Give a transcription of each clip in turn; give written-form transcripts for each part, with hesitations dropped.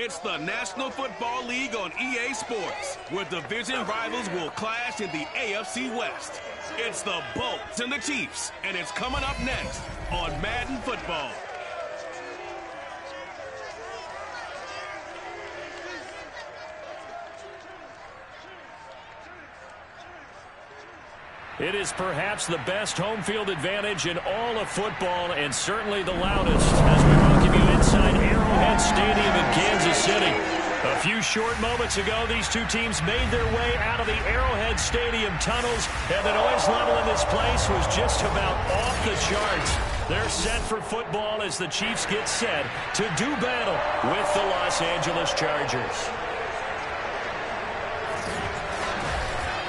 It's the National Football League on EA Sports, where division rivals will clash in the AFC West. It's the Bolts and the Chiefs, and it's coming up next on Madden Football. It is perhaps the best home field advantage in all of football, and certainly the loudest, as we welcome you inside Arrowhead Stadium in Kansas City. A few short moments ago, these two teams made their way out of the Arrowhead Stadium tunnels, and the noise level in this place was just about off the charts. They're set for football as the Chiefs get set to do battle with the Los Angeles Chargers.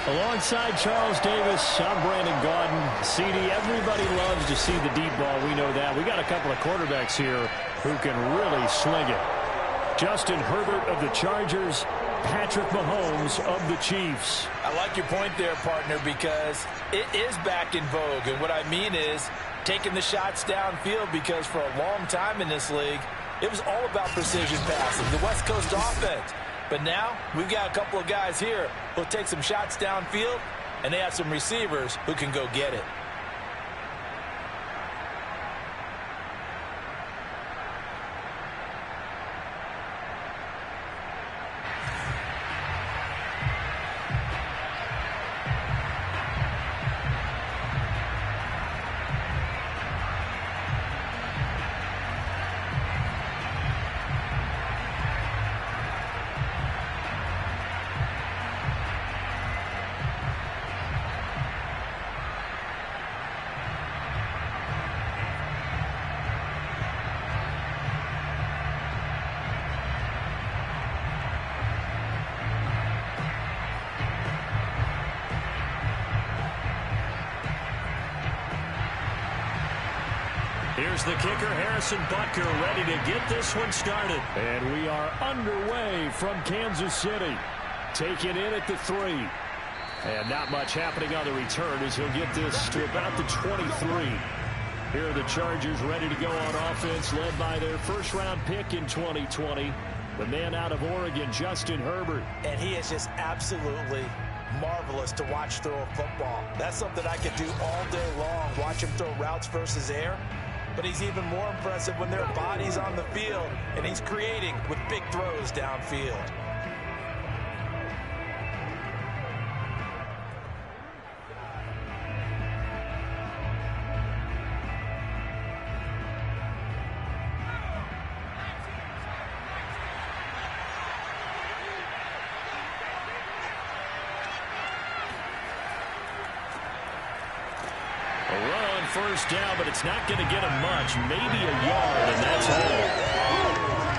Alongside Charles Davis, I'm Brandon Gaudin. CD, everybody loves to see the deep ball. We know that. We got a couple of quarterbacks here who can really sling it. Justin Herbert of the Chargers, Patrick Mahomes of the Chiefs. I like your point there, partner, because it is back in vogue. And what I mean is taking the shots downfield, because for a long time in this league, it was all about precision passing, the West Coast offense. But now we've got a couple of guys here who'll take some shots downfield, and they have some receivers who can go get it. Here's the kicker, Harrison Butker, ready to get this one started. And we are underway from Kansas City. Taken in at the 3. And not much happening on the return as he'll get this to about the 23. Here are the Chargers ready to go on offense, led by their first-round pick in 2020, the man out of Oregon, Justin Herbert. And he is just absolutely marvelous to watch throw a football. That's something I could do all day long, watch him throw routes versus air. But he's even more impressive when their body's on the field, and he's creating with big throws downfield. First down, but it's not going to get him much. Maybe a yard, and that's all.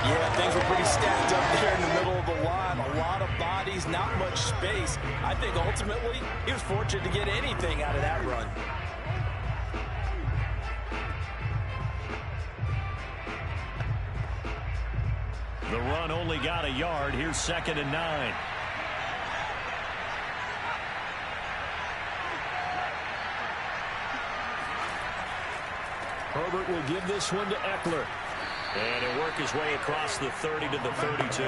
Yeah, things were pretty stacked up there in the middle of the line. A lot of bodies, not much space. I think ultimately he was fortunate to get anything out of that run. The run only got a yard. Here's 2nd and 9. Herbert will give this one to Eckler. And he'll work his way across the 30 to the 32.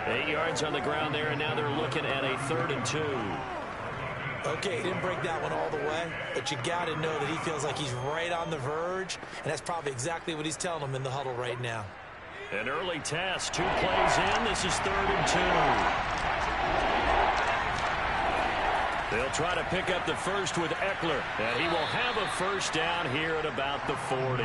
8 yards on the ground there, and now they're looking at a 3rd and 2. Okay, he didn't break that one all the way, but you got to know that he feels like he's right on the verge, and that's probably exactly what he's telling them in the huddle right now. An early test, 2 plays in. This is 3rd and 2. They'll try to pick up the first with Eckler, and he will have a first down here at about the 40.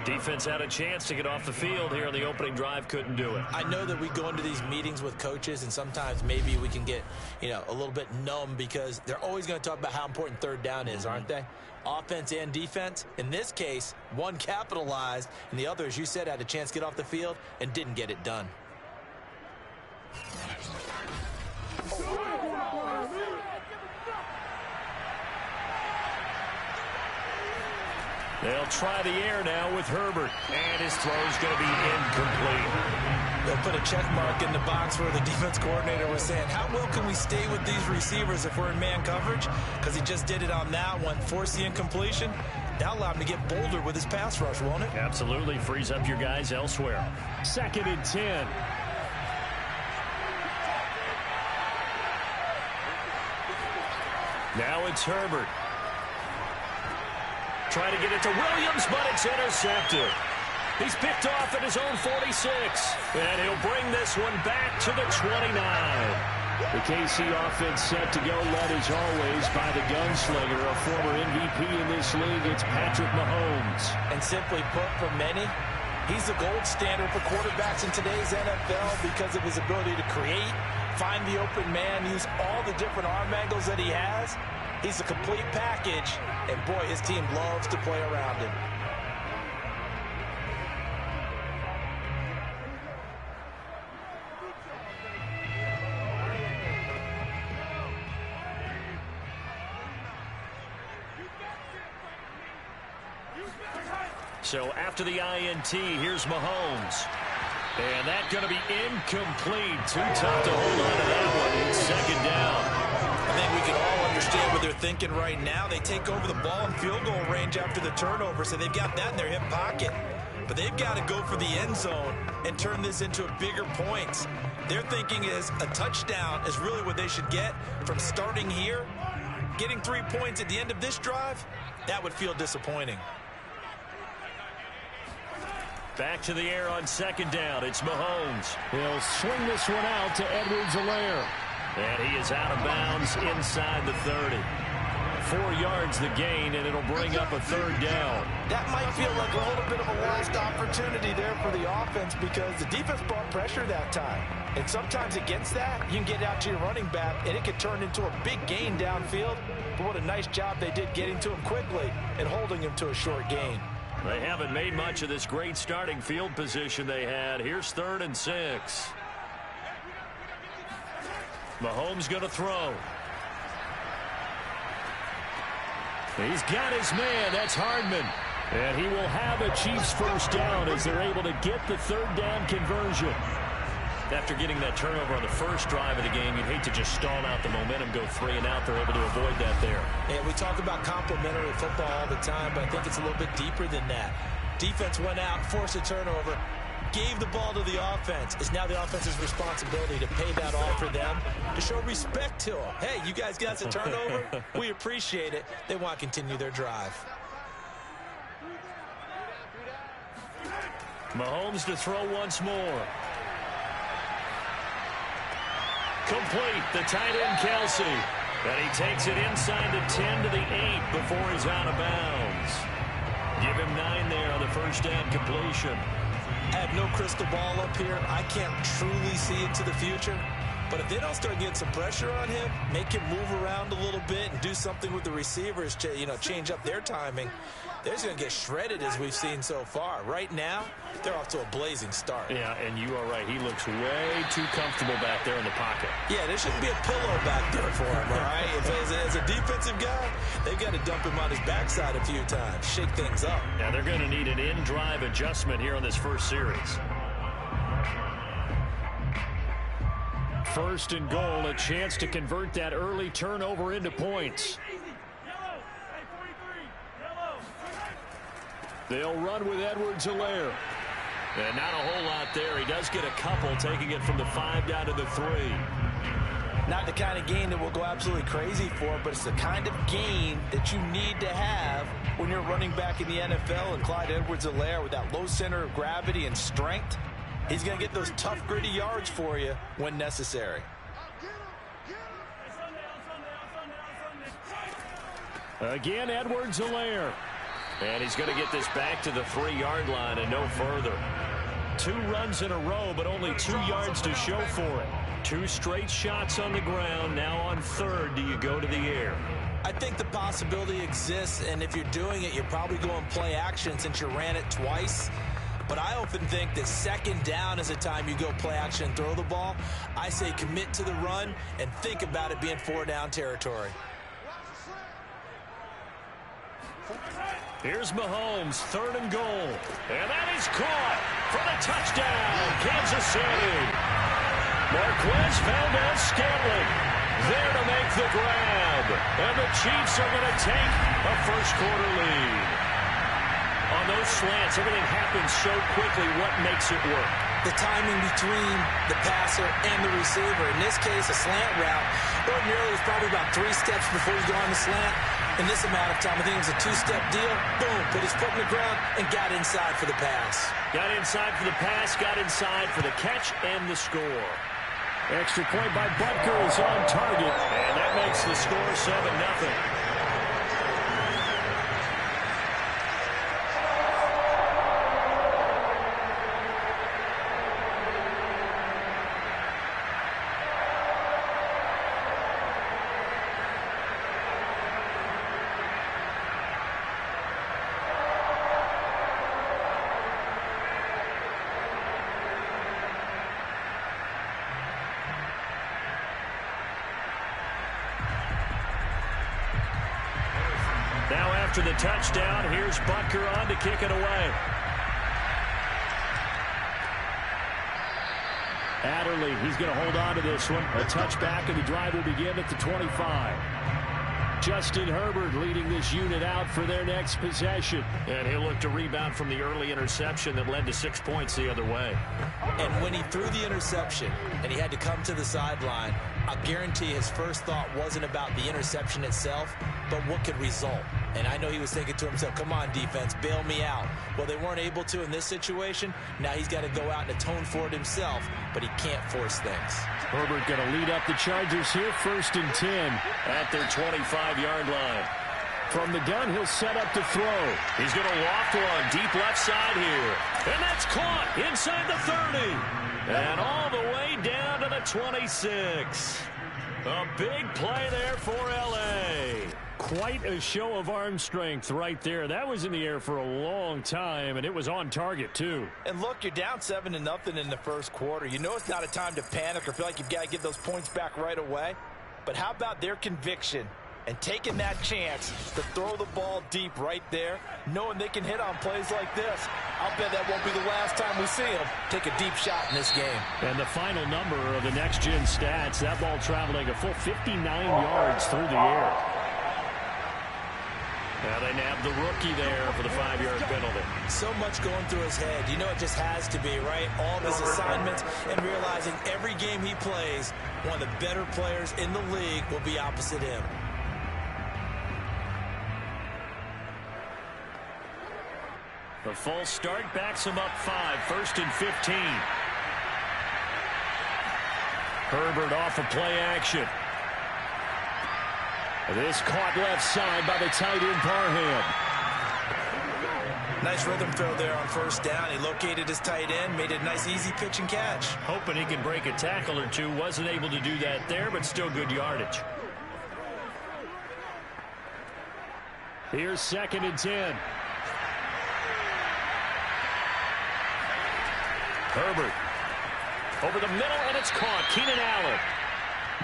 Defense had a chance to get off the field here on the opening drive, couldn't do it. I know that we go into these meetings with coaches, and sometimes maybe we can get, a little bit numb because they're always going to talk about how important 3rd down is, aren't they? Offense and defense. In this case, one capitalized, and the other, as you said, had a chance to get off the field and didn't get it done. They'll try the air now with Herbert, and his throw's going to be incomplete. They'll put a check mark in the box where the defense coordinator was saying, how well can we stay with these receivers if we're in man coverage? Because he just did it on that one, forced the incompletion. That'll allow him to get bolder with his pass rush, won't it? Absolutely. Frees up your guys elsewhere. 2nd and 10. Now it's Herbert. Trying to get it to Williams, but it's intercepted. He's picked off at his own 46. And he'll bring this one back to the 29. The KC offense set to go, led as always by the gunslinger, a former MVP in this league. It's Patrick Mahomes. And simply put, for many, he's the gold standard for quarterbacks in today's NFL because of his ability to create, find the open man, use all the different arm angles that he has. He's a complete package, and boy, his team loves to play around him. So after the INT, here's Mahomes. And that's going to be incomplete. Too tough to hold on to that one. It's 2nd down. I think we can all understand what they're thinking right now. They take over the ball in field goal range after the turnover, so they've got that in their hip pocket. But they've got to go for the end zone and turn this into a bigger points. Their thinking is a touchdown is really what they should get from starting here. Getting 3 points at the end of this drive, that would feel disappointing. Back to the air on 2nd down. It's Mahomes. He'll swing this one out to Edwards-Helaire. And he is out of bounds inside the 30. 4 yards the gain, and it'll bring up a 3rd down. That might feel like a little bit of a lost opportunity there for the offense because the defense brought pressure that time. And sometimes against that, you can get out to your running back, and it could turn into a big gain downfield. But what a nice job they did getting to him quickly and holding him to a short gain. They haven't made much of this great starting field position they had. Here's 3rd and 6. Mahomes going to throw. He's got his man. That's Hardman. And he will have a Chiefs 1st down as they're able to get the 3rd down conversion. After getting that turnover on the first drive of the game, you'd hate to just stall out the momentum, go 3 and out. They're able to avoid that there. And we talk about complementary football all the time, but I think it's a little bit deeper than that. Defense went out, forced a turnover, gave the ball to the offense. It's now the offense's responsibility to pay that off for them, to show respect to them. Hey, you guys got a turnover? We appreciate it. They want to continue their drive. Mahomes to throw once more. Complete, the tight end Kelsey. And he takes it inside the 10 to the 8 before he's out of bounds. Give him 9 there on the 1st down completion. I have no crystal ball up here. I can't truly see into the future. But if they don't start getting some pressure on him, make him move around a little bit and do something with the receivers to, change up their timing, they're just going to get shredded as we've seen so far. Right now, they're off to a blazing start. Yeah, and you are right. He looks way too comfortable back there in the pocket. Yeah, there shouldn't be a pillow back there for him, all right? As a defensive guy, they've got to dump him on his backside a few times, shake things up. Now, they're going to need an in-drive adjustment here on this first series. 1st and goal, a chance to convert that early turnover into points. They'll run with Edwards-Helaire. And not a whole lot there. He does get a couple, taking it from the 5 down to the 3. Not the kind of gain that we'll go absolutely crazy for, but it's the kind of gain that you need to have when you're running back in the NFL. And Clyde Edwards-Helaire, with that low center of gravity and strength, he's going to get those tough, gritty yards for you when necessary. Again, Edwards-Helaire. And he's going to get this back to the 3-yard line and no further. 2 runs in a row, but only 2 yards to show for it. 2 straight shots on the ground. Now on 3rd, do you go to the air? I think the possibility exists, and if you're doing it, you're probably going play action since you ran it twice. But I often think that 2nd down is a time you go play action and throw the ball. I say commit to the run and think about it being 4-down territory. Here's Mahomes, 3rd and goal. And that is caught for the touchdown, Kansas City. Marquez Valdez-Scantling. There to make the grab. And the Chiefs are going to take a first-quarter lead. On those slants, everything happens so quickly. What makes it work? The timing between the passer and the receiver. In this case, a slant route. Ordinarily, it's probably about 3 steps before you go on the slant. In this amount of time, I think it was a 2-step deal. Boom, put his foot in the ground and got inside for the pass. Got inside for the pass, got inside for the catch and the score. Extra point by Butker is on target. And that makes the score 7-0. Now after the touchdown, here's Butker on to kick it away. Adderley, he's going to hold on to this one. A touchback, and the drive will begin at the 25. Justin Herbert leading this unit out for their next possession. And he'll look to rebound from the early interception that led to 6 points the other way. And when he threw the interception and he had to come to the sideline, I guarantee his first thought wasn't about the interception itself, but what could result. And I know he was thinking to himself, come on, defense, bail me out. Well, they weren't able to in this situation. Now he's got to go out and atone for it himself, but he can't force things. Herbert going to lead up the Chargers here, 1st and 10. At their 25-yard line. From the gun, he'll set up to throw. He's going to loft one deep left side here. And that's caught inside the 30. And all the way down to the 26. A big play there for L.A. Quite a show of arm strength right there. That was in the air for a long time, and it was on target, too. And look, you're down 7-0 in the first quarter. You know it's not a time to panic or feel like you've got to get those points back right away. But how about their conviction and taking that chance to throw the ball deep right there, knowing they can hit on plays like this? I'll bet that won't be the last time we see them take a deep shot in this game. And the final number of the next-gen stats, that ball traveling a full 59 yards through the air. Now they nabbed the rookie there for the 5-yard penalty. So much going through his head. You know it just has to be, right? All of his assignments and realizing every game he plays, one of the better players in the league will be opposite him. The false start backs him up 5, 1st and 15. Herbert off of play action. This caught left side by the tight end Parham. Nice rhythm throw there on 1st down. He located his tight end, made it a nice easy pitch and catch. Hoping he can break a tackle or two. Wasn't able to do that there, but still good yardage. Here's 2nd and 10. Herbert over the middle, and it's caught. Keenan Allen.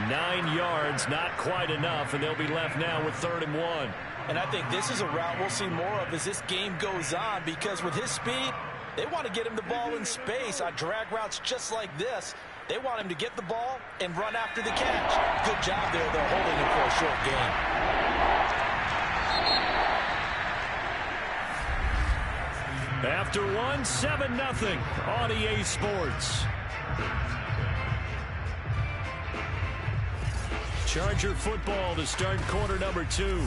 9 yards, not quite enough, and they'll be left now with 3rd and 1. And I think this is a route we'll see more of as this game goes on, because with his speed, they want to get him the ball in space on drag routes just like this. They want him to get the ball and run after the catch. Good job there, though, holding him for a short gain. After 7-0 on EA Sports. Charger football to start quarter number 2,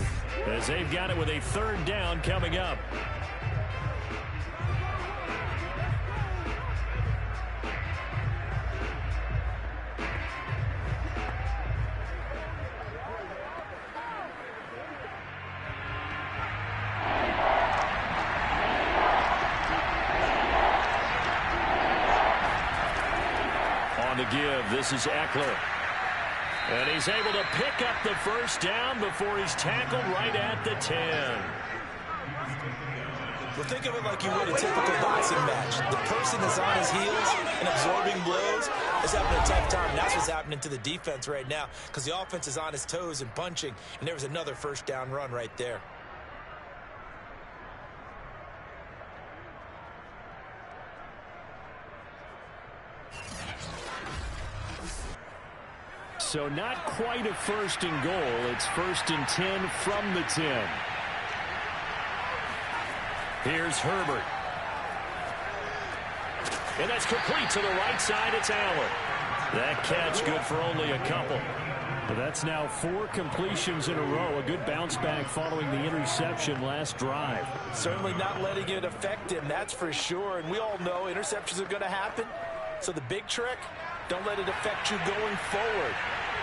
as they've got it with a 3rd down coming up. On the give, this is Eckler. And he's able to pick up the 1st down before he's tackled right at the 10. Well, think of it like you would a typical boxing match. The person is on his heels and absorbing blows is having a tough time. That's what's happening to the defense right now, because the offense is on his toes and punching, and there was another 1st down run right there. So not quite a first and goal. It's 1st and 10 from the 10. Here's Herbert. And that's complete to the right side. It's Allen. That catch good for only a couple. But that's now 4 completions in a row. A good bounce back following the interception last drive. Certainly not letting it affect him, that's for sure. And we all know interceptions are going to happen. So the big trick, don't let it affect you going forward.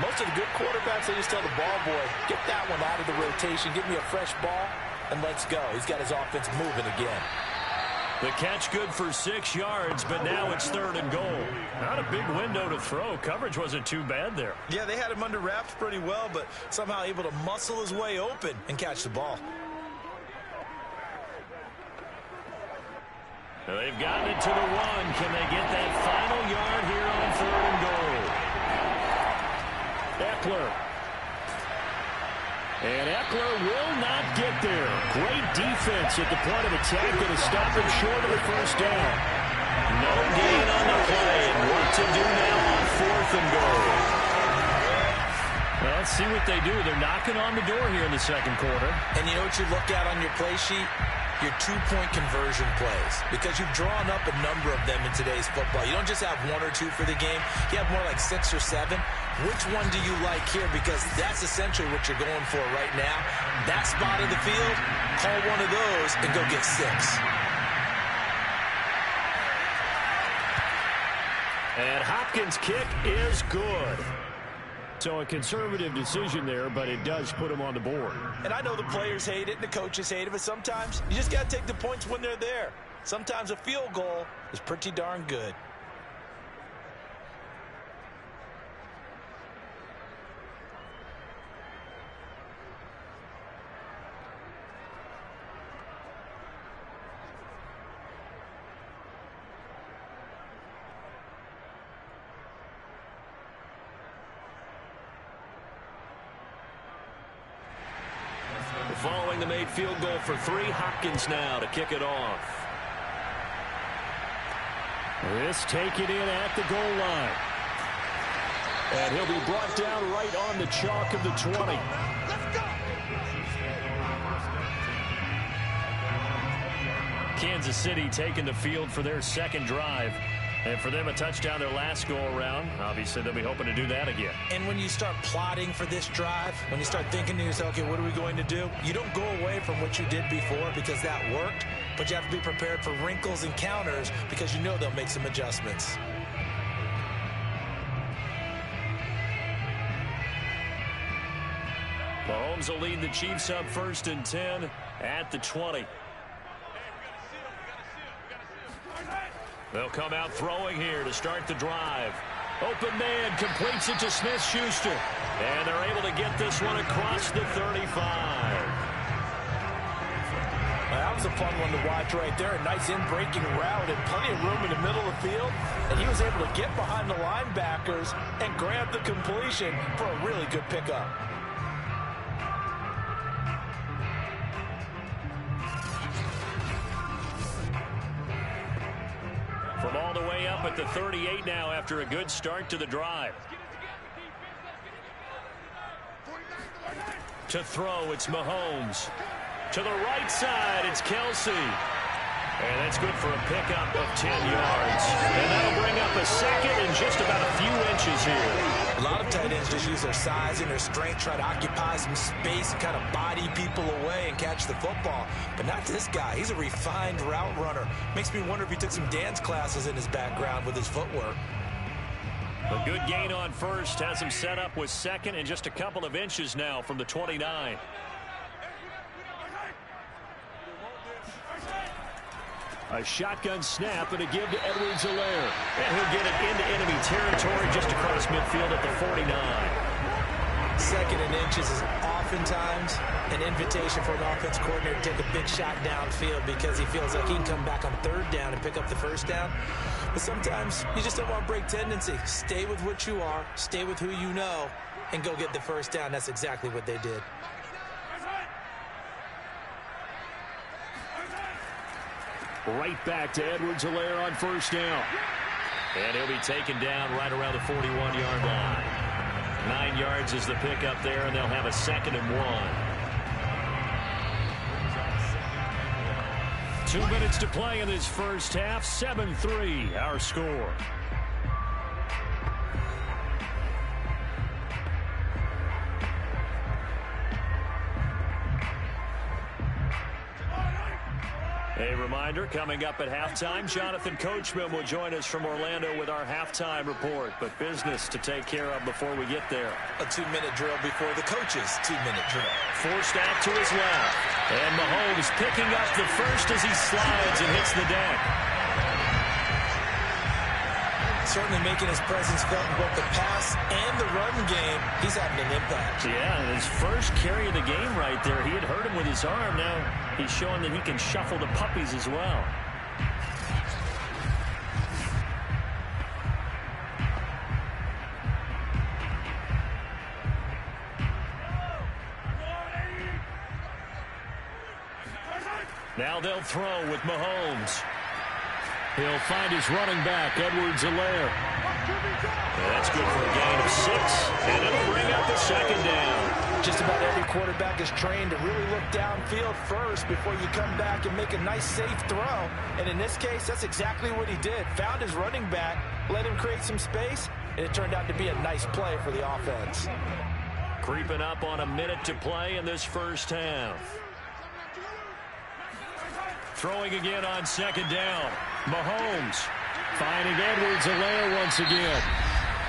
Most of the good quarterbacks, they just tell the ball boy, get that one out of the rotation, give me a fresh ball, and let's go. He's got his offense moving again. The catch good for 6 yards, but now it's 3rd and goal. Not a big window to throw. Coverage wasn't too bad there. Yeah, they had him under wraps pretty well, but somehow able to muscle his way open and catch the ball. They've gotten it to the 1. Can they get that final yard here on 3rd and goal? Eckler. And Eckler will not get there. Great defense at the point of attack, going to stop him short of the first down. No gain on the play. And what to do now on 4th and goal? Well, let's see what they do. They're knocking on the door here in the second quarter. And you know what you look at on your play sheet? Your 2-point conversion plays, because you've drawn up a number of them in today's football. You don't just have 1 or 2 for the game. You have more like 6 or 7. Which one do you like here? Because that's essentially what you're going for right now. That spot of the field, call one of those and go get 6. And Hopkins' kick is good. So a conservative decision there, but it does put him on the board. And I know the players hate it and the coaches hate it, but sometimes you just got to take the points when they're there. Sometimes a field goal is pretty darn good. Following the made field goal for 3, Hopkins now to kick it off. This taken in at the goal line. And he'll be brought down right on the chalk of the 20. Kansas City taking the field for their second drive. And for them, a touchdown their last go-around. Obviously, they'll be hoping to do that again. And when you start plotting for this drive, when you start thinking to yourself, okay, what are we going to do? You don't go away from what you did before because that worked, but you have to be prepared for wrinkles and counters because you know they'll make some adjustments. Mahomes will lead the Chiefs up 1st and 10 at the 20. They'll come out throwing here to start the drive. Open man completes it to Smith-Schuster. And they're able to get this one across the 35. That was a fun one to watch right there. A nice in-breaking route and plenty of room in the middle of the field. And he was able to get behind the linebackers and grab the completion for a really good pickup. From all the way up at the 38 now after a good start to the drive. To throw, it's Mahomes. To the right side, it's Kelsey. And that's good for a pickup of 10 yards. And that'll bring up a second and just about a few inches here. A lot of tight ends just use their size and their strength, try to occupy some space and kind of body people away and catch the football. But not this guy. He's a refined route runner. Makes me wonder if he took some dance classes in his background with his footwork. A good gain on first has him set up with second and just a couple of inches now from the 29. A shotgun snap and a give to Edwards-Helaire. And he'll get it into enemy territory just across midfield at the 49. 2nd and inches is oftentimes an invitation for an offense coordinator to take a big shot downfield because he feels like he can come back on 3rd down and pick up the 1st down. But sometimes you just don't want to break tendency. Stay with what you are, stay with who you know, and go get the 1st down. That's exactly what they did. Right back to Edwards-Helaire on 1st down. And he'll be taken down right around the 41-yard line. 9 yards is the pickup there, and they'll have a 2nd and 1. 2 minutes to play in this first half. 7-3 our score. A reminder, coming up at halftime, Jonathan Coachman will join us from Orlando with our halftime report. But business to take care of before we get there. A 2-minute drill before the coach's 2-minute drill. Forced out to his left. And Mahomes picking up the first as he slides and hits the deck. Certainly making his presence felt in both the pass and the run game. He's having an impact. Yeah, his first carry of the game right there. He had hurt him with his arm. Now he's showing that he can shuffle the puppies as well. Now they'll throw with Mahomes. He'll find his running back, Edwards-Helaire. That's good for a gain of 6, and it'll bring up the 2nd down. Just about every quarterback is trained to really look downfield first before you come back and make a nice, safe throw. And in this case, that's exactly what he did. Found his running back, let him create some space, and it turned out to be a nice play for the offense. Creeping up on a minute to play in this first half. Throwing again on 2nd down. Mahomes finding Edwards-Helaire once again.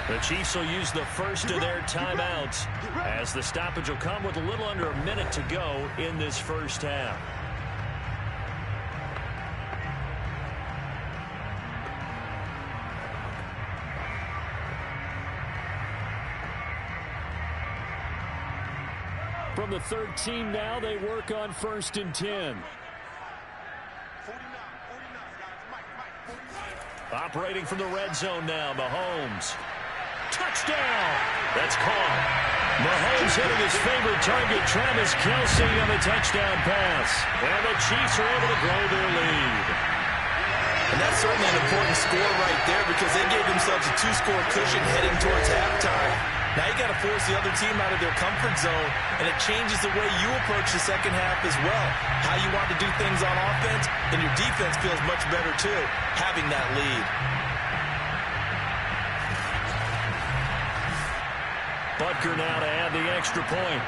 The Chiefs will use the first of their timeouts as the stoppage will come with a little under a minute to go in this first half. From the 13 now, they work on 1st and 10. Operating from the red zone now, Mahomes. Touchdown! That's caught. Mahomes hitting his favorite target, Travis Kelce, on the touchdown pass. And the Chiefs are able to grow their lead. And that's certainly an important score right there because they gave themselves a 2-score cushion heading towards halftime. Now you got to force the other team out of their comfort zone, and it changes the way you approach the second half as well. How you want to do things on offense, and your defense feels much better too, having that lead. Butker now to add the extra point.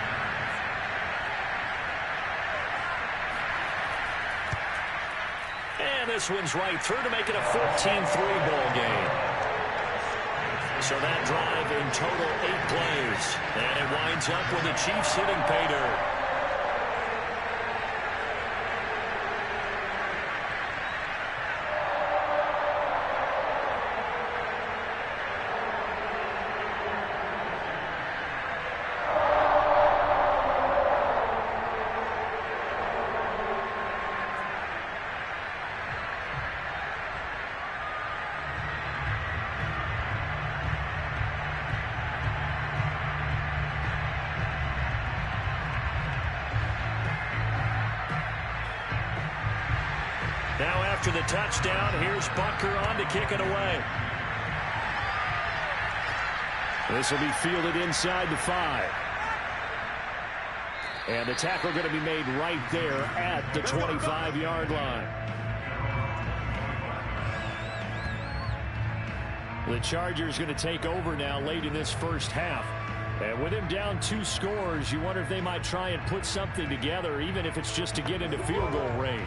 And this one's right through to make it a 14-3 ball game. So that drive in total 8 plays. And it winds up with the Chiefs hitting pay dirt. Now after the touchdown, here's Butker on to kick it away. This will be fielded inside the 5. And the tackle going to be made right there at the 25-yard line. The Chargers going to take over now late in this first half. And with him down 2 scores, you wonder if they might try and put something together, even if it's just to get into field goal range.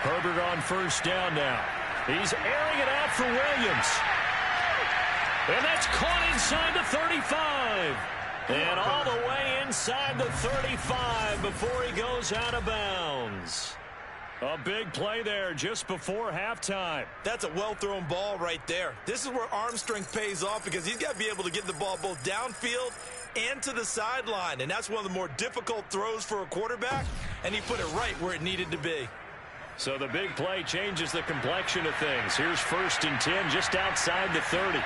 Herbert on first down now. He's airing it out for Williams. And that's caught inside the 35. And all the way inside the 35 before he goes out of bounds. A big play there just before halftime. That's a well-thrown ball right there. This is where arm strength pays off because he's got to be able to get the ball both downfield and to the sideline. And that's one of the more difficult throws for a quarterback. And he put it right where it needed to be. So the big play changes the complexion of things. Here's 1st and 10 just outside the 30.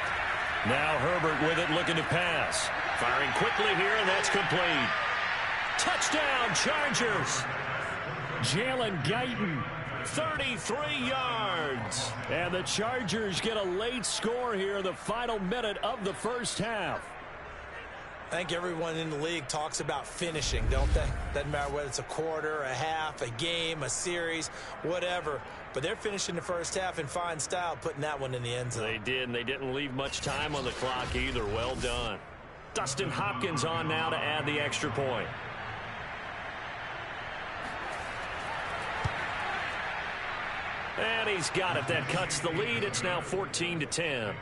Now Herbert with it, looking to pass. Firing quickly here, and that's complete. Touchdown, Chargers. Jalen Guyton, 33 yards. And the Chargers get a late score here in the final minute of the first half. I think everyone in the league talks about finishing, don't they? Doesn't matter whether it's a quarter, a half, a game, a series, whatever. But they're finishing the first half in fine style, putting that one in the end zone. They did, and they didn't leave much time on the clock either. Well done. Dustin Hopkins on now to add the extra point. And he's got it. That cuts the lead. It's now 14-10.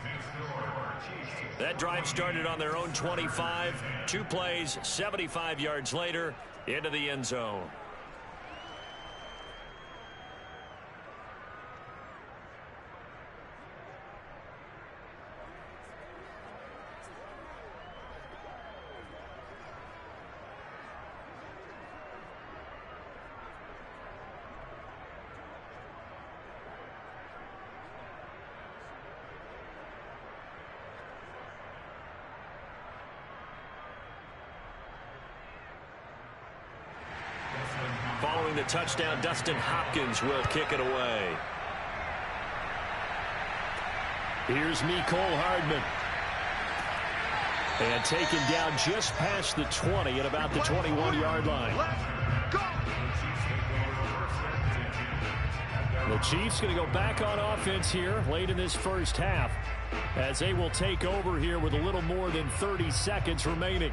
That drive started on their own 25. 2 plays, 75 yards later, into the end zone. Following the touchdown, Dustin Hopkins will kick it away. Here's Mecole Hardman. And taken down just past the 20 at about the 21-yard line. The Chiefs going to go back on offense here late in this first half, as they will take over here with a little more than 30 seconds remaining.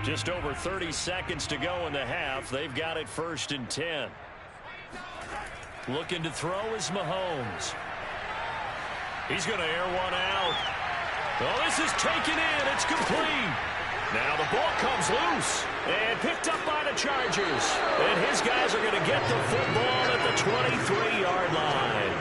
Just over 30 seconds to go in the half. They've got it 1st and 10. Looking to throw is Mahomes. He's going to air one out. Oh, this is taken in. It's complete. Now the ball comes loose and picked up by the Chargers. And his guys are going to get the football at the 23-yard line.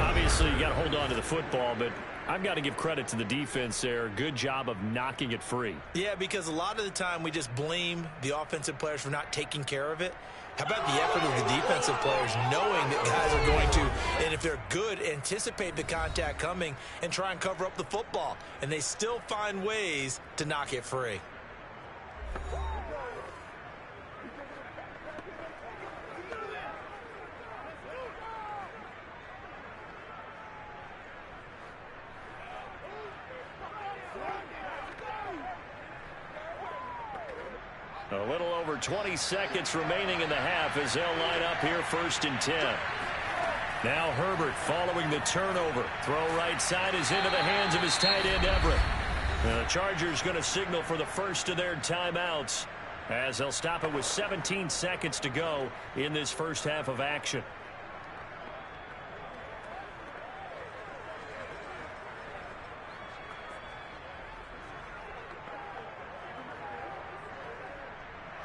Obviously, you got to hold on to the football, but I've got to give credit to the defense there. Good job of knocking it free. Yeah, because a lot of the time we just blame the offensive players for not taking care of it. How about the effort of the defensive players knowing that guys are going to, and if they're good, anticipate the contact coming and try and cover up the football. And they still find ways to knock it free. A little over 20 seconds remaining in the half as they'll line up here 1st and 10. Now Herbert following the turnover. Throw right side is into the hands of his tight end Everett. The Chargers going to signal for the first of their timeouts as they'll stop it with 17 seconds to go in this first half of action.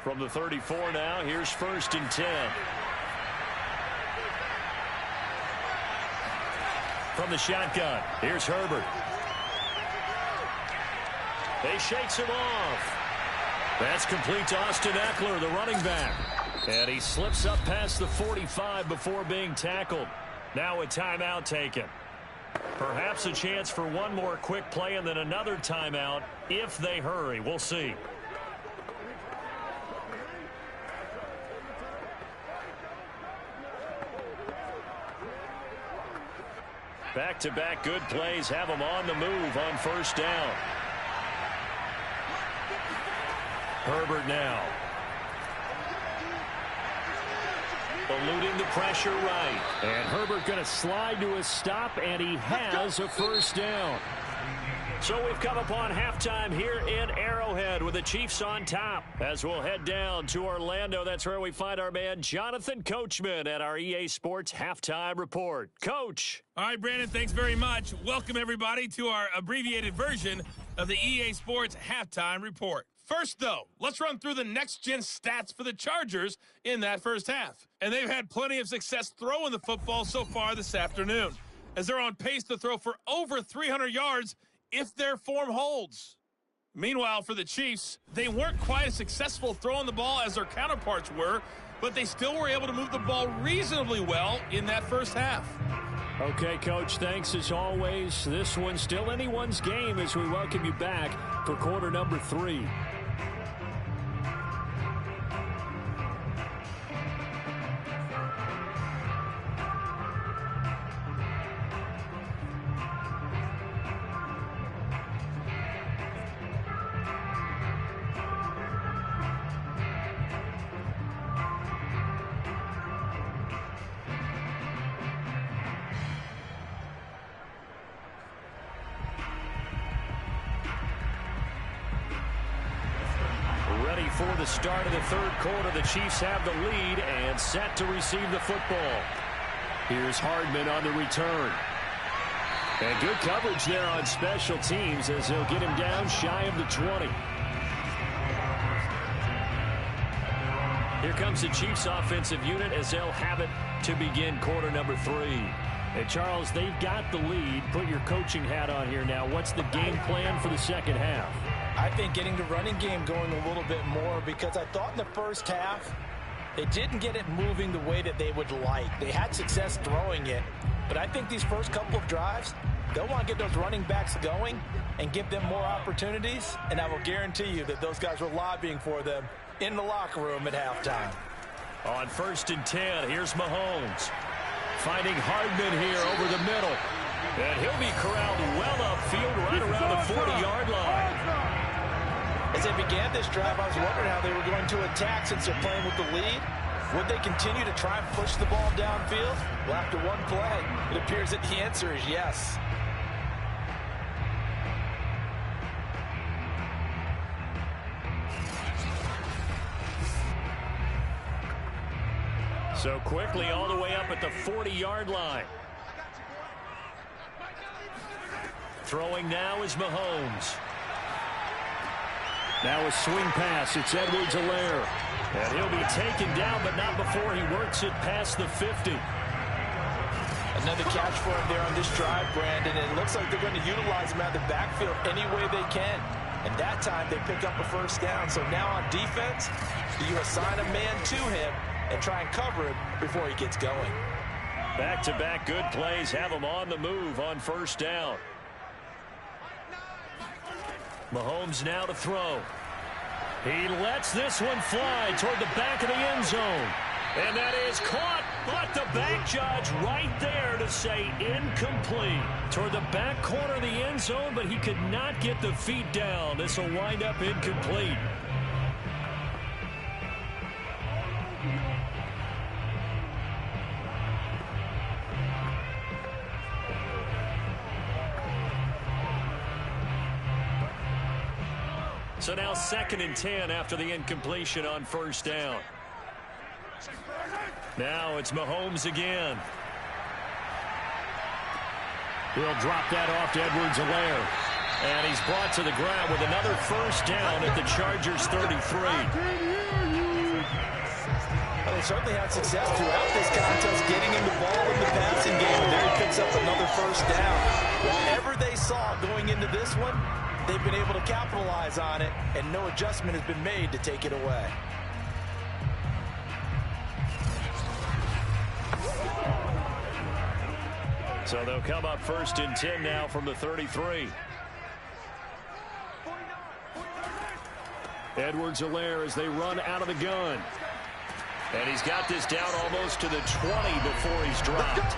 From the 34 now, here's 1st and 10. From the shotgun, here's Herbert. He shakes him off. That's complete to Austin Eckler, the running back. And he slips up past the 45 before being tackled. Now a timeout taken. Perhaps a chance for one more quick play and then another timeout if they hurry. We'll see. Back-to-back good plays have them on the move on 1st down. Herbert now. Eluding the pressure right. And Herbert going to slide to a stop, and he has a 1st down. So we've come upon halftime here in Arrowhead with the Chiefs on top. As we'll head down to Orlando, that's where we find our man Jonathan Coachman at our EA Sports Halftime Report. Coach. All right, Brandon, thanks very much. Welcome, everybody, to our abbreviated version of the EA Sports Halftime Report. First, though, let's run through the next-gen stats for the Chargers in that first half. And they've had plenty of success throwing the football so far this afternoon, as they're on pace to throw for over 300 yards if their form holds. Meanwhile, for the Chiefs, they weren't quite as successful throwing the ball as their counterparts were, but they still were able to move the ball reasonably well in that first half. Okay, Coach, thanks as always. This one's still anyone's game as we welcome you back for quarter number 3. Ready for the start of the third quarter. The Chiefs have the lead and set to receive the football. Here's Hardman on the return. And good coverage there on special teams as they'll get him down shy of the 20. Here comes the Chiefs offensive unit as they'll have it to begin quarter number 3. And Charles, they've got the lead. Put your coaching hat on here now. What's the game plan for the second half? I think getting the running game going a little bit more, because I thought in the first half they didn't get it moving the way that they would like. They had success throwing it, but I think these first couple of drives, they'll want to get those running backs going and give them more opportunities, and I will guarantee you that those guys were lobbying for them in the locker room at halftime. On 1st and 10, here's Mahomes. Finding Hardman here over the middle. And he'll be corralled well upfield right around the 40-yard line. As they began this drive, I was wondering how they were going to attack since they're playing with the lead. Would they continue to try and push the ball downfield? Well, after one play, it appears that the answer is yes. So quickly all the way up at the 40-yard line. Throwing now is Mahomes. Now a swing pass. It's Edwards-Helaire. And he'll be taken down, but not before he works it past the 50. Another catch for him there on this drive, Brandon. And it looks like they're going to utilize him out of the backfield any way they can. And that time they pick up a first down. So now on defense, you assign a man to him and try and cover him before he gets going. Back-to-back good plays have him on the move on first down. Mahomes now to throw. He lets this one fly toward the back of the end zone. And that is caught, but the back judge right there to say incomplete. Toward the back corner of the end zone, but he could not get the feet down. This will wind up incomplete. So now 2nd and 10 after the incompletion on first down. Now it's Mahomes again. He'll drop that off to Edwards-Helaire. And he's brought to the ground with another first down at the Chargers 33. Well, they certainly had success throughout this contest getting him the ball in the passing game. And there he picks up another first down. Whatever they saw going into this one, they've been able to capitalize on it, and no adjustment has been made to take it away. So they'll come up 1st and 10 now from the 33. Edwards-Helaire as they run out of the gun. And he's got this down almost to the 20 before he's dropped.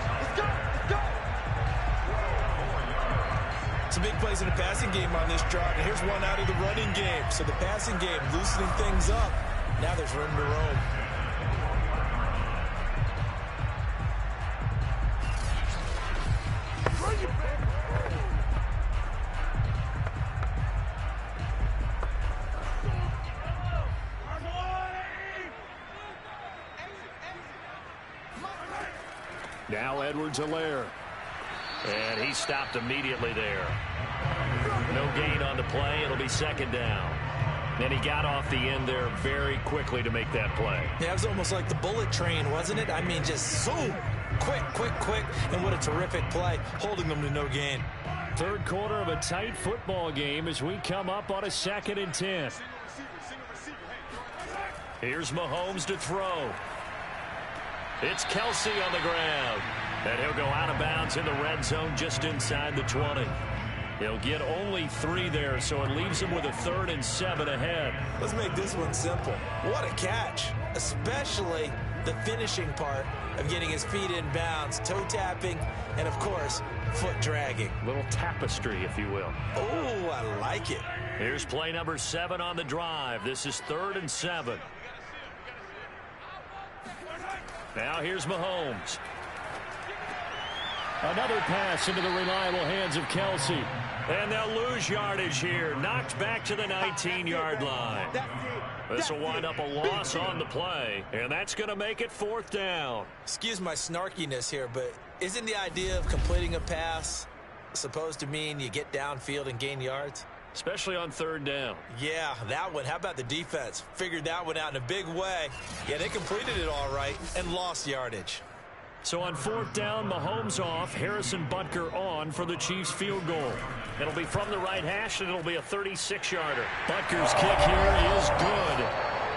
Some big plays in the passing game on this drive. And here's one out of the running game. So the passing game loosening things up. Now there's room to roam. Now Edwards-Helaire. And he stopped immediately there. No gain on the play. It'll be 2nd down. And he got off the end there very quickly to make that play. Yeah, it was almost like the bullet train, wasn't it? I mean, just zoom, quick, and what a terrific play, holding them to no gain. Third quarter of a tight football game as we come up on a 2nd and 10. Here's Mahomes to throw. It's Kelsey on the ground. And he'll go out of bounds in the red zone just inside the 20. He'll get only 3 there, so it leaves him with a 3rd and 7 ahead. Let's make this one simple. What a catch, especially the finishing part of getting his feet in bounds, toe tapping, and, of course, foot dragging. Little tapestry, if you will. Oh, I like it. Here's play number 7 on the drive. This is 3rd and 7. Now here's Mahomes. Another pass into the reliable hands of Kelsey. And they'll lose yardage here. Knocked back to the 19-yard line. This will wind up a loss on the play. And that's going to make it 4th down. Excuse my snarkiness here, but isn't the idea of completing a pass supposed to mean you get downfield and gain yards? Especially on 3rd down. Yeah, that one. How about the defense? Figured that one out in a big way. Yeah, they completed it all right and lost yardage. So on 4th down, Mahomes off, Harrison Butker on for the Chiefs field goal. It'll be from the right hash, and it'll be a 36-yarder. Butker's kick here is good.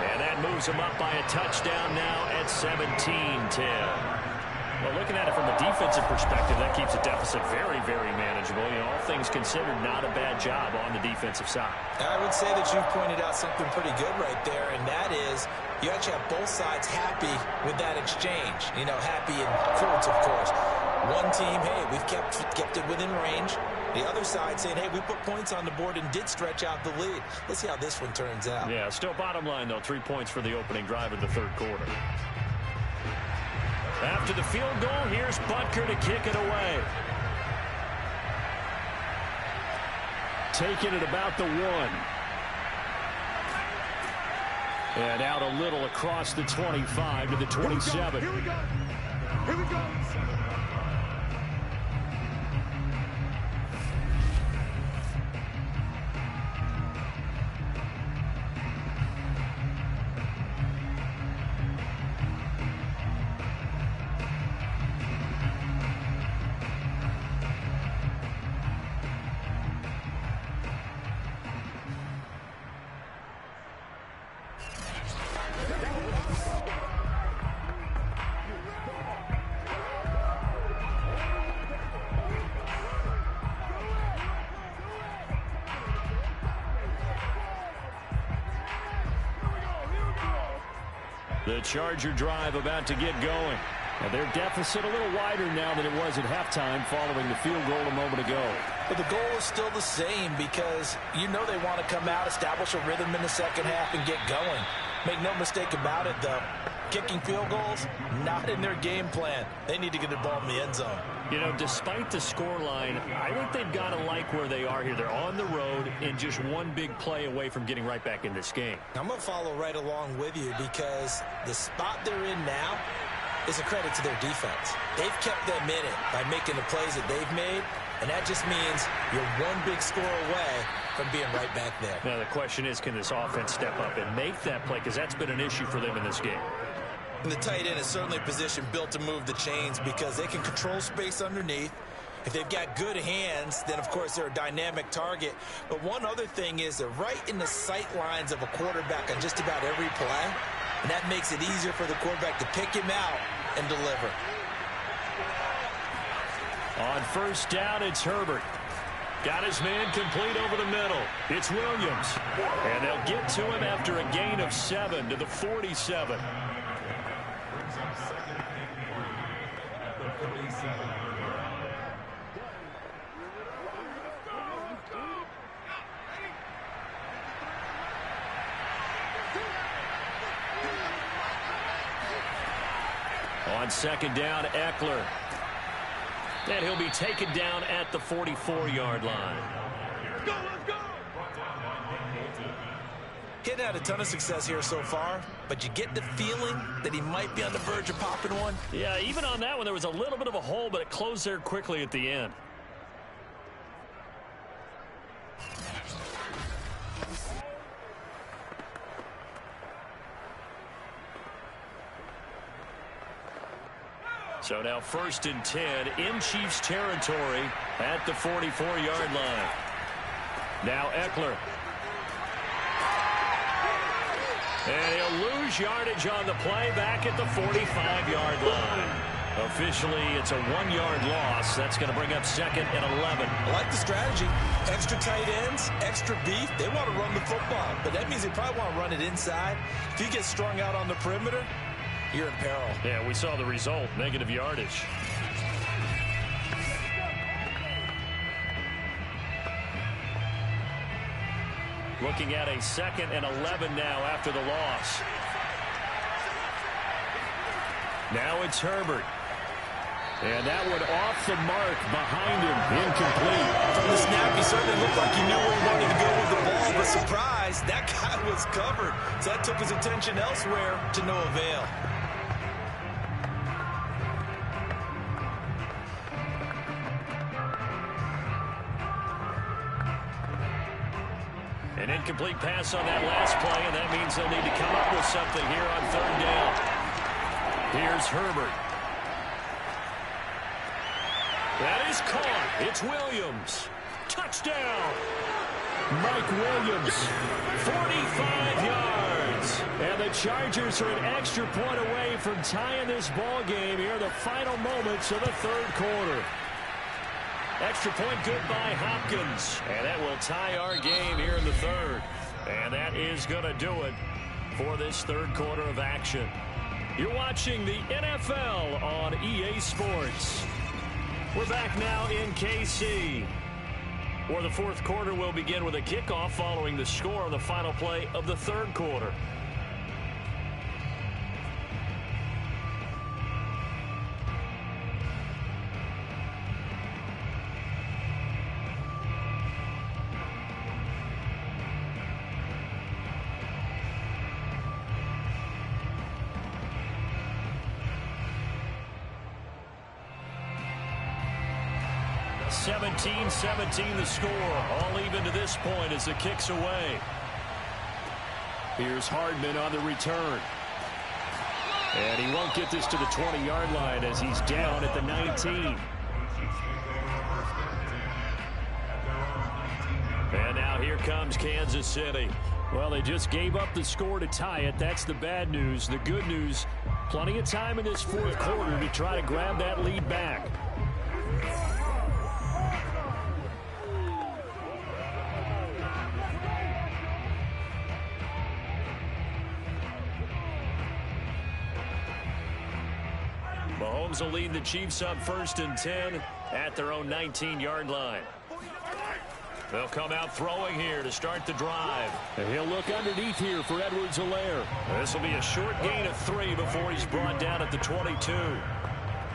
And that moves him up by a touchdown now at 17-10. Well, looking at it from a defensive perspective, that keeps a deficit very, very manageable. You know, all things considered, not a bad job on the defensive side. I would say that you've pointed out something pretty good right there, and that is you actually have both sides happy with that exchange. You know, happy in quotes, of course. One team, hey, we've kept it within range. The other side saying, hey, we put points on the board and did stretch out the lead. Let's see how this one turns out. Yeah, still bottom line, though, 3 points for the opening drive of the 3rd quarter. After the field goal, here's Butker to kick it away. Taking it about the 1. And out a little across the 25 to the 27. Here we go. Here we go. The Charger drive about to get going. And their deficit a little wider now than it was at halftime following the field goal a moment ago. But the goal is still the same because you know they want to come out, establish a rhythm in the second half, and get going. Make no mistake about it, though. Kicking field goals, not in their game plan. They need to get the ball in the end zone. You know, despite the scoreline, I think they've got to like where they are here. They're on the road and just one big play away from getting right back in this game. I'm going to follow right along with you because the spot they're in now is a credit to their defense. They've kept them in it by making the plays that they've made, and that just means you're one big score away from being right back there. Now, the question is, can this offense step up and make that play? Because that's been an issue for them in this game. And the tight end is certainly a position built to move the chains because they can control space underneath. If they've got good hands, then, of course, they're a dynamic target. But one other thing is they're right in the sight lines of a quarterback on just about every play, and that makes it easier for the quarterback to pick him out and deliver. On first down, it's Herbert. Got his man complete over the middle. It's Williams. And they'll get to him after a gain of 7 to the 47. On second down, Eckler. And he'll be taken down at the 44-yard line. Let's go, let's go! Getting had a ton of success here so far, but you get the feeling that he might be on the verge of popping one. Yeah, even on that one, there was a little bit of a hole, but it closed there quickly at the end. So now 1st and 10 in Chiefs territory at the 44-yard line. Now Eckler. And he'll lose yardage on the play back at the 45-yard line. Officially, it's a 1-yard loss. That's going to bring up 2nd and 11. I like the strategy. Extra tight ends, extra beef. They want to run the football, but that means they probably want to run it inside. If you get strung out on the perimeter, you're in peril. Yeah, we saw the result, negative yardage. Looking at a 2nd and 11 now after the loss. Now it's Herbert. And that one off the mark behind him. Incomplete. From the snap, he certainly looked like he knew where he wanted to go with the ball, but surprise, that guy was covered. So that took his attention elsewhere to no avail. An incomplete pass on that last play, and that means they'll need to come up with something here on 3rd down. Here's Herbert. That is caught. It's Williams. Touchdown. Mike Williams, 45 yards. And the Chargers are an extra point away from tying this ball game here, the final moments of the 3rd quarter. Extra point good by Hopkins. And that will tie our game here in the 3rd. And that is going to do it for this 3rd quarter of action. You're watching the NFL on EA Sports. We're back now in KC, where the 4th quarter will begin with a kickoff following the score on the final play of the 3rd quarter. (17-17) the score, all even to this point as the kick's away. Here's Hardman on the return. And he won't get this to the 20-yard line as he's down at the 19. And now here comes Kansas City. Well, they just gave up the score to tie it. That's the bad news. The good news, plenty of time in this 4th quarter to try to grab that lead back. Mahomes will lead the Chiefs up 1st and 10 at their own 19-yard line. They'll come out throwing here to start the drive. And he'll look underneath here for Edwards-Helaire. This will be a short gain of 3 before he's brought down at the 22.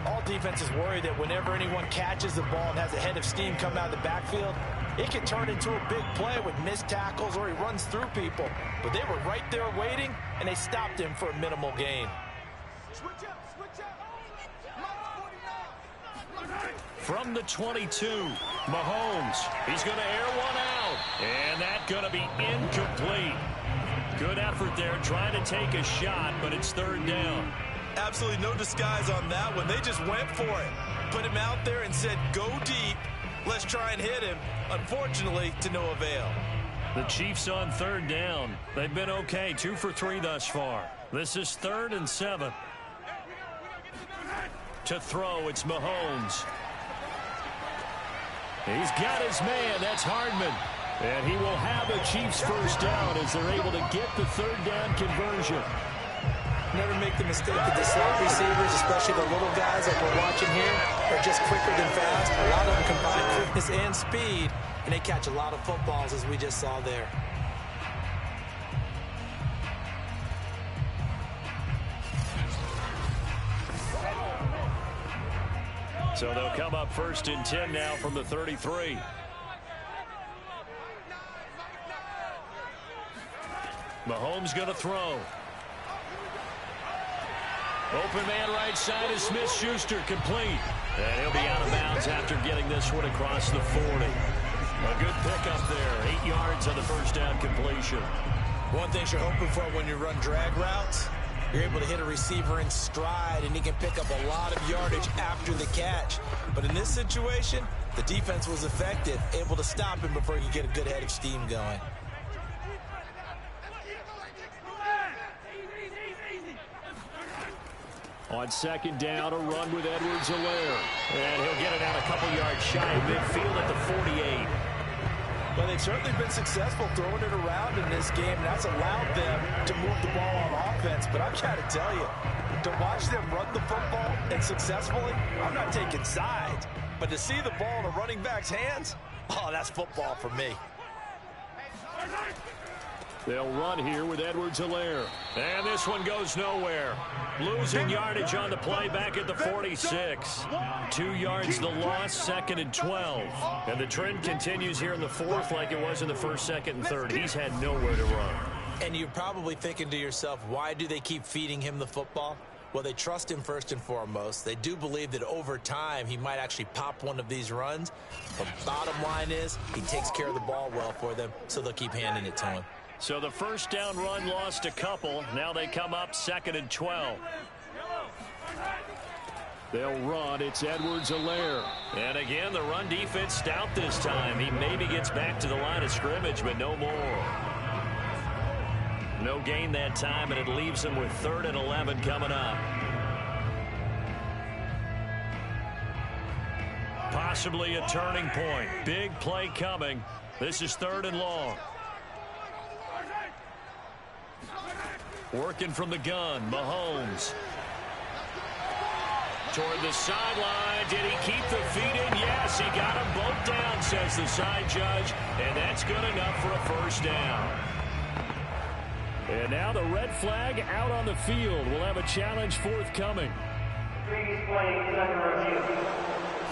All defenses worry that whenever anyone catches the ball and has a head of steam come out of the backfield, it can turn into a big play with missed tackles or he runs through people. But they were right there waiting, and they stopped him for a minimal gain. From the 22, Mahomes. He's going to air one out. And that's going to be incomplete. Good effort there trying to take a shot, but it's 3rd down. Absolutely no disguise on that one. They just went for it. Put him out there and said, go deep. Let's try and hit him. Unfortunately, to no avail. The Chiefs on 3rd down. They've been okay, 2 for 3 thus far. This is 3rd and 7. To throw, it's Mahomes. He's got his man. That's Hardman. And he will have a Chiefs 1st down as they're able to get the 3rd down conversion. Never make the mistake that the slot receivers, especially the little guys like we're watching here, are just quicker than fast. A lot of them combine quickness and speed, and they catch a lot of footballs, as we just saw there. So they'll come up 1st and 10 now from the 33. Mahomes going to throw. Open man right side is Smith-Schuster, complete. And he'll be out of bounds after getting this one across the 40. A good pickup there, 8 yards on the 1st down completion. One thing you're hoping for when you run drag routes, You're able to hit a receiver in stride, and he can pick up a lot of yardage after the catch. But in this situation, the defense was effective, able to stop him before he could get a good head of steam going. On second down, a run with Edwards-Helaire. And he'll get it out a couple yards shy of midfield at the 48. Well, they've certainly been successful throwing it around in this game. That's allowed them to move the ball on offense. But I've got to tell you, to watch them run the football and successfully, I'm not taking sides. But to see the ball in a running back's hands, oh, that's football for me. They'll run here with Edwards-Helaire. And this one goes nowhere. Losing yardage on the play back at the 46. 2 yards the loss, second and 12. And the trend continues here in the fourth like it was in the first, second, and third. He's had nowhere to run. And you're probably thinking to yourself, why do they keep feeding him the football? Well, they trust him first and foremost. They do believe that over time he might actually pop one of these runs. But bottom line is he takes care of the ball well for them, so they'll keep handing it to him. So the first down run lost a couple. Now they come up second and 12. They'll run. It's Edwards-Helaire. And again, the run defense stout this time. He maybe gets back to the line of scrimmage, but no more. No gain that time, and it leaves him with 3rd and 11 coming up. Possibly a turning point. Big play coming. This is 3rd and long. Working from the gun, Mahomes. Toward the sideline. Did he keep the feet in? Yes, he got them both down, says the side judge. And that's good enough for a first down. And now the red flag out on the field. We'll have a challenge forthcoming.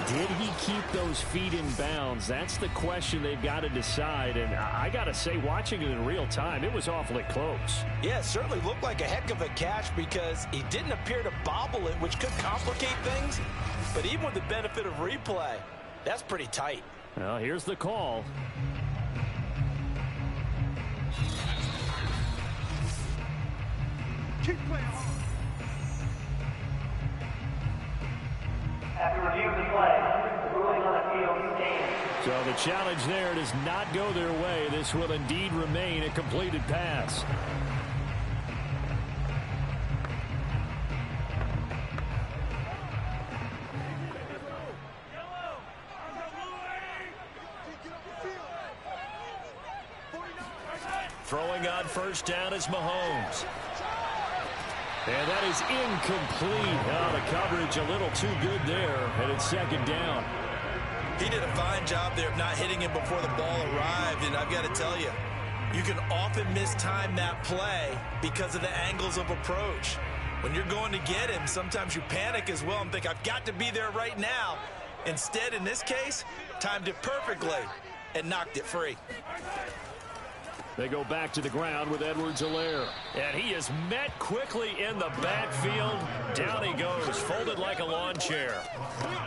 Did he keep those feet in bounds? That's the question they've got to decide. And I got to say, watching it in real time, it was awfully close. Yeah, it certainly looked like a heck of a catch because he didn't appear to bobble it, which could complicate things. But even with the benefit of replay, that's pretty tight. Well, here's the call. Keep playing. After reviewing the play, the ruling on the field stands. So the challenge there does not go their way. This will indeed remain a completed pass. Throwing on first down is Mahomes. And that is incomplete. Oh, the coverage a little too good there, and it's second down. He did a fine job there of not hitting him before the ball arrived, and I've got to tell you, you can often mistime that play because of the angles of approach. When you're going to get him, sometimes you panic as well and think, I've got to be there right now. Instead, in this case, timed it perfectly and knocked it free. They go back to the ground with Edwards-Helaire. And he is met quickly in the backfield. Down he goes, folded like a lawn chair.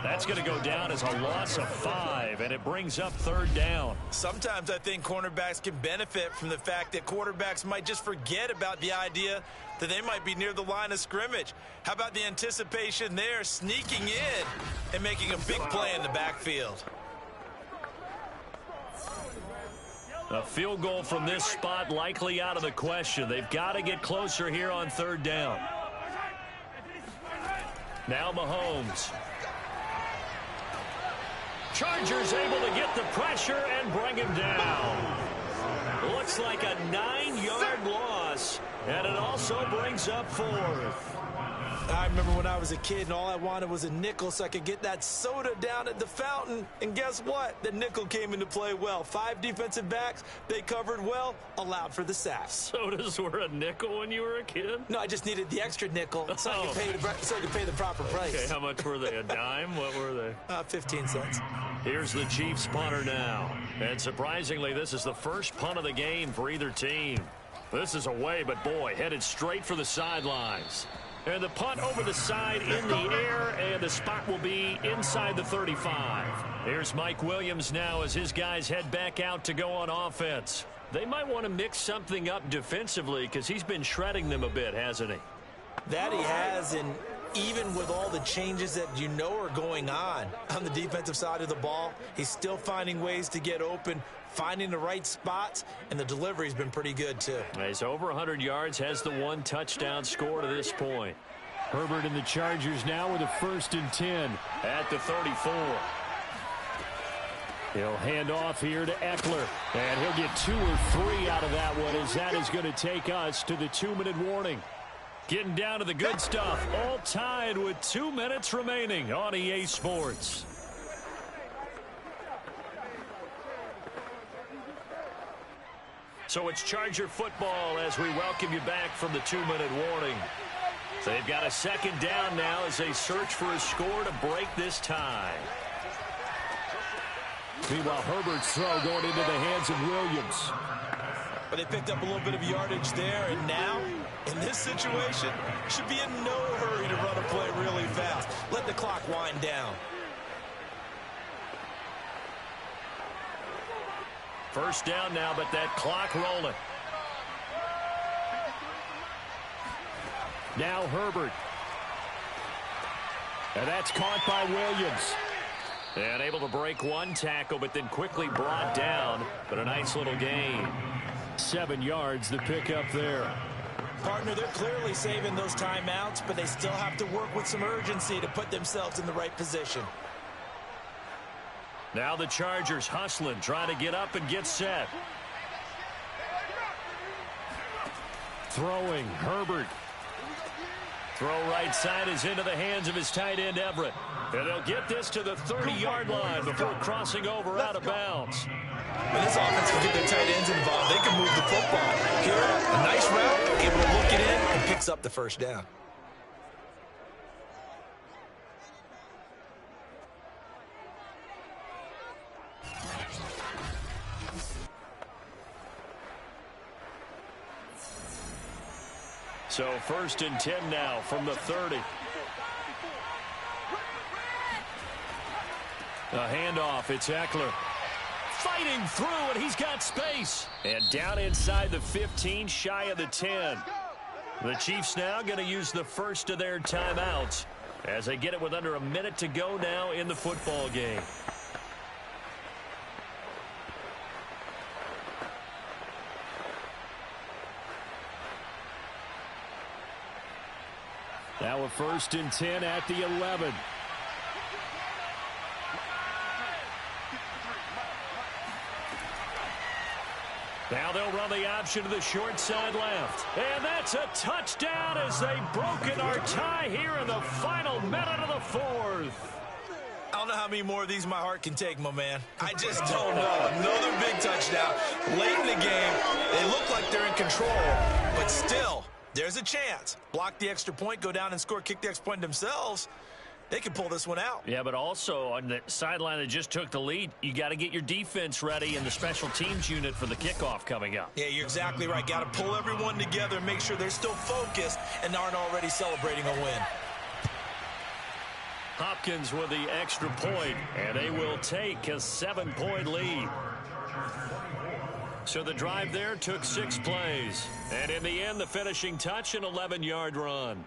That's going to go down as a loss of 5, and it brings up 3rd down. Sometimes I think cornerbacks can benefit from the fact that quarterbacks might just forget about the idea that they might be near the line of scrimmage. How about the anticipation there, sneaking in and making a big play in the backfield? A field goal from this spot likely out of the question. They've got to get closer here on 3rd down. Now Mahomes. Chargers able to get the pressure and bring him down. Looks like a 9-yard loss, and it also brings up 4th. I remember when I was a kid and all I wanted was a nickel so I could get that soda down at the fountain. And guess what? The nickel came into play well. 5 defensive backs, they covered well, allowed for the sacks. Sodas were a nickel when you were a kid? No, I just needed the extra nickel so I could pay the proper price. Okay, how much were they? A dime? What were they? 15 cents. Here's the Chiefs punter now. And surprisingly, this is the first punt of the game for either team. This is away, but boy, headed straight for the sidelines. And the punt over the side in the air, and the spot will be inside the 35. Here's Mike Williams now as his guys head back out to go on offense. They might want to mix something up defensively because he's been shredding them a bit, hasn't he? That he has, and even with all the changes that you know are going on the defensive side of the ball, he's still finding ways to get open, finding the right spots, and the delivery's been pretty good too. He's over 100 yards, has the 1 touchdown score to this point. Herbert and the Chargers now with a 1st and 10 at the 34. He'll hand off here to Eckler, and he'll get 2 or 3 out of that one, as that is going to take us to the 2-minute warning. Getting down to the good stuff, all tied with 2 minutes remaining on EA Sports. So it's Charger football as we welcome you back from the 2-minute warning. So they've got a 2nd down now as they search for a score to break this tie. Meanwhile, Herbert's throw going into the hands of Williams. But they picked up a little bit of yardage there, and now, in this situation, should be in no hurry to run a play really fast. Let the clock wind down. First down now, but that clock rolling. Now Herbert. And that's caught by Williams. And able to break 1 tackle, but then quickly brought down. But a nice little gain. 7 yards, the pickup there. Partner, they're clearly saving those timeouts, but they still have to work with some urgency to put themselves in the right position. Now the Chargers hustling, trying to get up and get set. Throwing, Herbert. Throw right side is into the hands of his tight end, Everett. And they'll get this to the 30-yard line before crossing over out of bounds. When this offense can get their tight ends involved, they can move the football. Here, a nice route, able to look it in, and picks up the 1st down. So 1st and 10 now from the 30. A handoff, it's Eckler. Fighting through, and he's got space. And down inside the 15, shy of the 10. The Chiefs now going to use the first of their timeouts as they get it with under a minute to go now in the football game. Now a 1st and 10 at the 11. Now they'll run the option to the short side left. And that's a touchdown as they've broken our tie here in the final minute of the 4th. I don't know how many more of these my heart can take, my man. I just don't know. Another big touchdown. Late in the game, they look like they're in control, but still, there's a chance. Block the extra point, go down and score, kick the extra point themselves. They can pull this one out. Yeah, but also on the sideline that just took the lead, you got to get your defense ready in the special teams unit for the kickoff coming up. Yeah, you're exactly right. Got to pull everyone together and make sure they're still focused and aren't already celebrating a win. Hopkins with the extra point, and they will take a 7-point lead. So the drive there took 6 plays. And in the end, the finishing touch, an 11-yard run.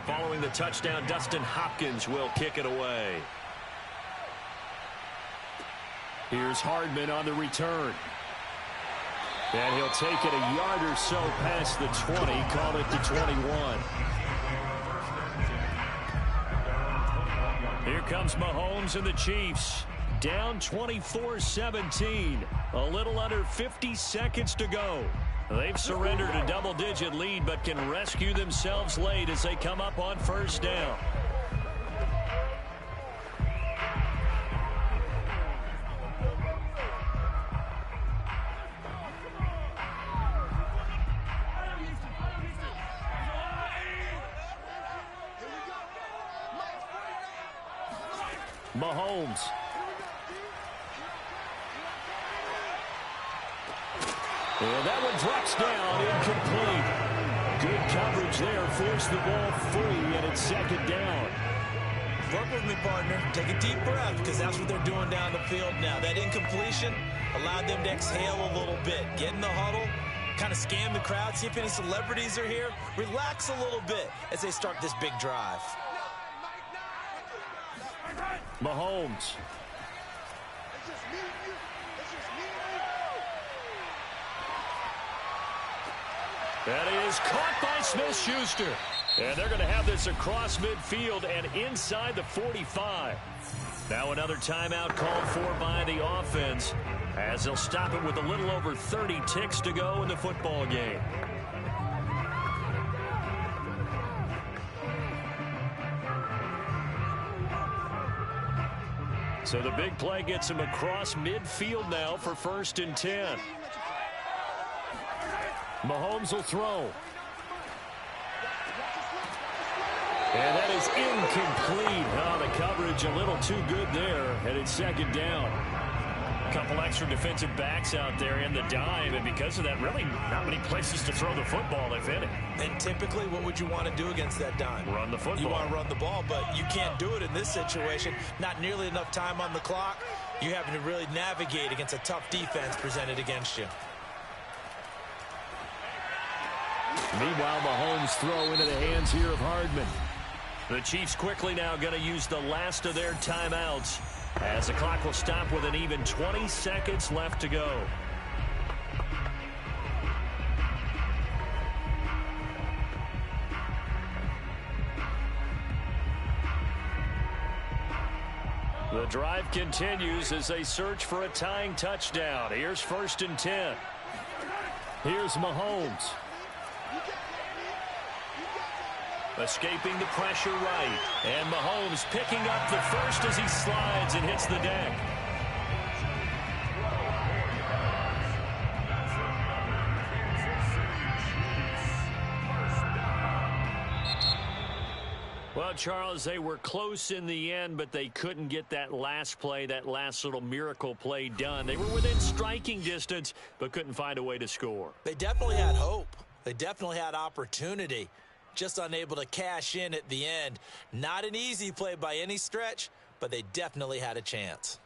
Following the touchdown, Dustin Hopkins will kick it away. Here's Hardman on the return. And he'll take it a yard or so past the 20, call it the 21. Here comes Mahomes and the Chiefs. Down 24-17. A little under 50 seconds to go. They've surrendered a double-digit lead, but can rescue themselves late as they come up on first down. Mahomes And that one drops down, incomplete. Good coverage there, forced the ball free, and it's second down. Work with me, partner. Take a deep breath, because that's what they're doing down the field now. That incompletion allowed them to exhale a little bit. Get in the huddle, kind of scan the crowd, see if any celebrities are here. Relax a little bit as they start this big drive. Mahomes. That is caught by Smith-Schuster. And they're going to have this across midfield and inside the 45. Now another timeout called for by the offense as they'll stop it with a little over 30 ticks to go in the football game. So the big play gets him across midfield now for 1st and 10. Mahomes will throw. And that is incomplete. Oh, the coverage a little too good there, and it's second down. A couple extra defensive backs out there in the dime, and because of that, really not many places to throw the football, if any. And typically, what would you want to do against that dime? Run the football. You want to run the ball, but you can't do it in this situation. Not nearly enough time on the clock. You're having to really navigate against a tough defense presented against you. Meanwhile, Mahomes throw into the hands here of Hardman. The Chiefs quickly now going to use the last of their timeouts as the clock will stop with an even 20 seconds left to go. The drive continues as they search for a tying touchdown. Here's 1st and 10. Here's Mahomes. Escaping the pressure right. And Mahomes picking up the first as he slides and hits the deck. Well, Charles, they were close in the end, but they couldn't get that last play, that last little miracle play done. They were within striking distance, but couldn't find a way to score. They definitely had hope. They definitely had opportunity. Just unable to cash in at the end. Not an easy play by any stretch, but they definitely had a chance.